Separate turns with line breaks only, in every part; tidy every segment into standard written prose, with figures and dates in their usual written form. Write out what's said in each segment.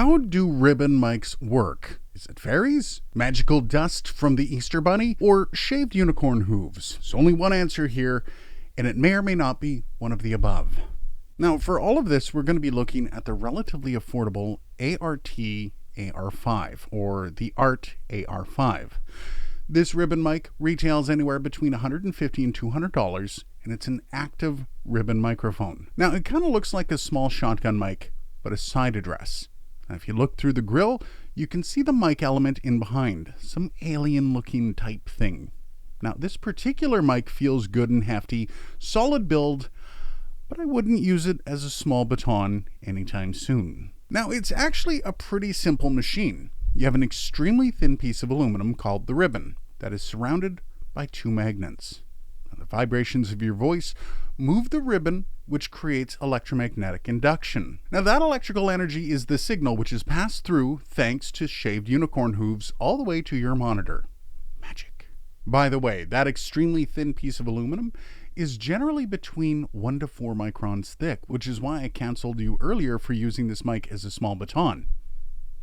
How do ribbon mics work? Is it fairies, magical dust from the Easter Bunny, or shaved unicorn hooves? There's only one answer here, and it may or may not be one of the above. Now, for all of this, we're going to be looking at the relatively affordable ART AR5, or the ART AR5. This ribbon mic retails anywhere between $150 and $200, and it's an active ribbon microphone. Now, it kind of looks like a small shotgun mic, but a side address. Now, if you look through the grill, you can see the mic element in behind, some alien-looking type thing. Now, this particular mic feels good and hefty, solid build, but I wouldn't use it as a small baton anytime soon. Now, it's actually a pretty simple machine. You have an extremely thin piece of aluminum called the ribbon that is surrounded by two magnets. Now, the vibrations of your voice move the ribbon, which creates electromagnetic induction. Now, that electrical energy is the signal which is passed through, thanks to shaved unicorn hooves, all the way to your monitor. Magic. By the way, that extremely thin piece of aluminum is generally between 1 to 4 microns thick, which is why I canceled you earlier for using this mic as a small baton.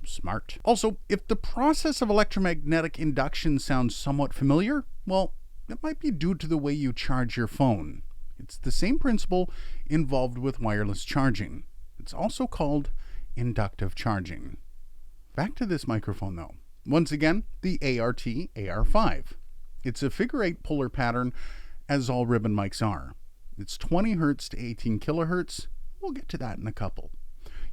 Smart. Also, if the process of electromagnetic induction sounds somewhat familiar, well, it might be due to the way you charge your phone. It's the same principle involved with wireless charging. It's also called inductive charging. Back to this microphone though. Once again, the ART AR5. It's a figure 8 polar pattern, as all ribbon mics are. It's 20 Hz to 18 kHz. We'll get to that in a couple.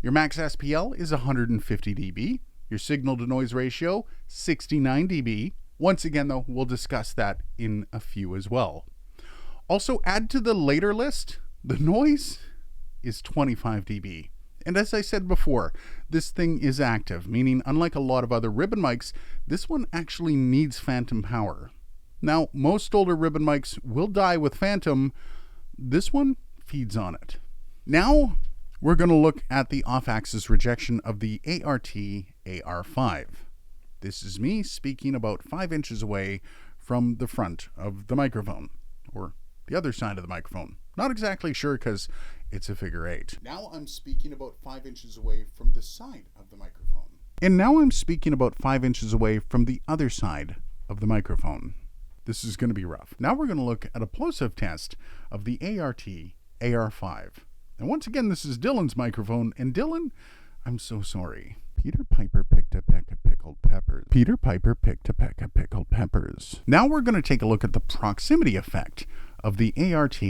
Your max SPL is 150 dB. Your signal to noise ratio, 69 dB. Once again though, we'll discuss that in a few as well. Also, add to the later list, the noise is 25 dB. And as I said before, this thing is active, meaning unlike a lot of other ribbon mics, this one actually needs phantom power. Now, most older ribbon mics will die with phantom. This one feeds on it. Now, we're going to look at the off-axis rejection of the ART AR5. This is me speaking about 5 inches away from the front of the microphone, or the other side of the microphone. Not exactly sure because it's a figure 8. Now I'm speaking about 5 inches away from the side of the microphone. And now I'm speaking about 5 inches away from the other side of the microphone. This is going to be rough. Now we're going to look at a PLOSIVE test of the ART AR5. And once again, this is Dylan's microphone. And Dylan, I'm so sorry. Peter Piper picked a peck of pickled peppers. Peter Piper picked a peck of pickled peppers. Now we're going to take a look at the proximity effect of the ART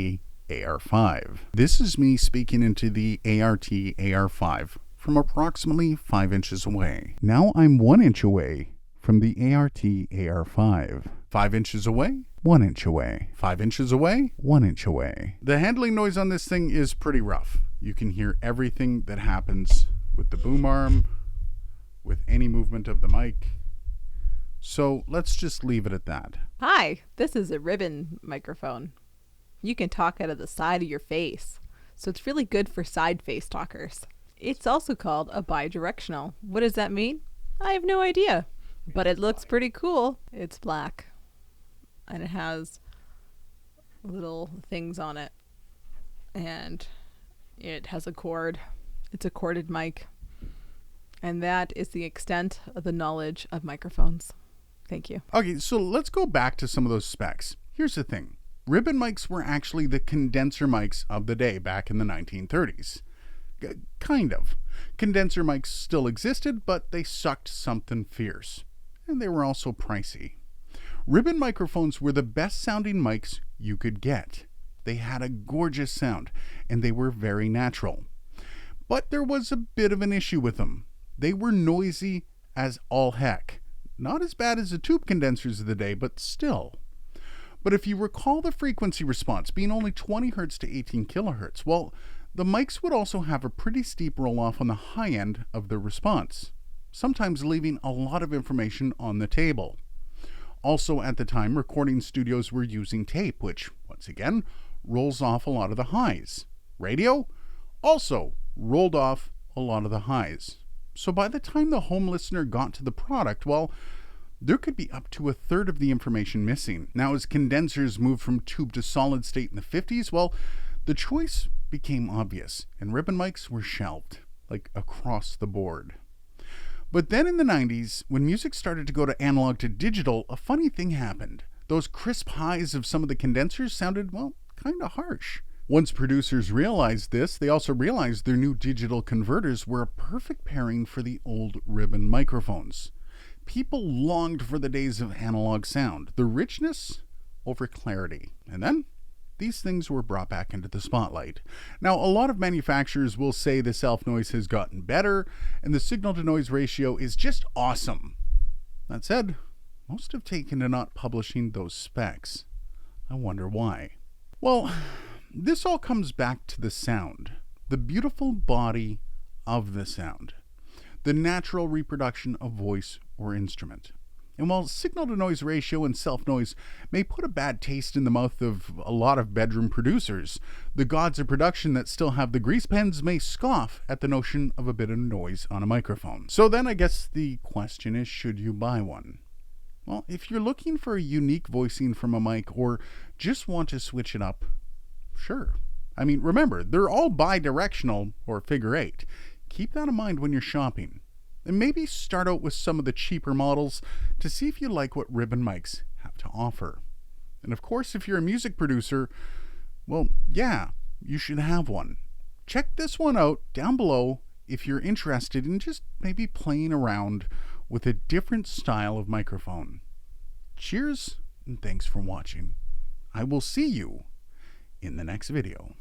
AR5. This is me speaking into the ART AR5 from approximately 5 inches away. Now I'm 1 inch away from the ART AR5. 5 inches away, 1 inch away. 5 inches away, 1 inch away. The handling noise on this thing is pretty rough. You can hear everything that happens with the boom arm, with any movement of the mic. So let's just leave it at that.
Hi, this is a ribbon microphone. You can talk out of the side of your face, so it's really good for side face talkers. It's also called a bidirectional. What does that mean? I have no idea, but it looks pretty cool. It's black, and it has little things on it, and it has a cord. It's a corded mic, and that is the extent of the knowledge of microphones. Thank you.
Okay, so let's go back to some of those specs. Here's the thing. Ribbon mics were actually the condenser mics of the day back in the 1930s. Kind of. Condenser mics still existed, but they sucked something fierce. And they were also pricey. Ribbon microphones were the best sounding mics you could get. They had a gorgeous sound, and they were very natural. But there was a bit of an issue with them. They were noisy as all heck. Not as bad as the tube condensers of the day, but still. But if you recall the frequency response being only 20 Hz to 18 kHz, well, the mics would also have a pretty steep roll-off on the high end of the response, sometimes leaving a lot of information on the table. Also at the time, recording studios were using tape, which, once again, rolls off a lot of the highs. Radio also rolled off a lot of the highs. So by the time the home listener got to the product, well, there could be up to a third of the information missing. Now, as condensers moved from tube to solid state in the 50s, well, the choice became obvious, and ribbon mics were shelved, like across the board. But then in the 90s, when music started to go to analog to digital, a funny thing happened. Those crisp highs of some of the condensers sounded, well, kind of harsh. Once producers realized this, they also realized their new digital converters were a perfect pairing for the old ribbon microphones. People longed for the days of analog sound, the richness over clarity. And then these things were brought back into the spotlight. Now, a lot of manufacturers will say the self-noise has gotten better and the signal-to-noise ratio is just awesome. That said, most have taken to not publishing those specs. I wonder why. Well, this all comes back to the sound, the beautiful body of the sound, the natural reproduction of voice or instrument. And while signal-to-noise ratio and self-noise may put a bad taste in the mouth of a lot of bedroom producers, the gods of production that still have the grease pens may scoff at the notion of a bit of noise on a microphone. So then I guess the question is, should you buy one? Well, if you're looking for a unique voicing from a mic or just want to switch it up, sure. I mean, remember, they're all bi-directional or figure eight. Keep that in mind when you're shopping. And maybe start out with some of the cheaper models to see if you like what ribbon mics have to offer. And of course, if you're a music producer, well, yeah, you should have one. Check this one out down below if you're interested in just maybe playing around with a different style of microphone. Cheers, and thanks for watching. I will see you in the next video.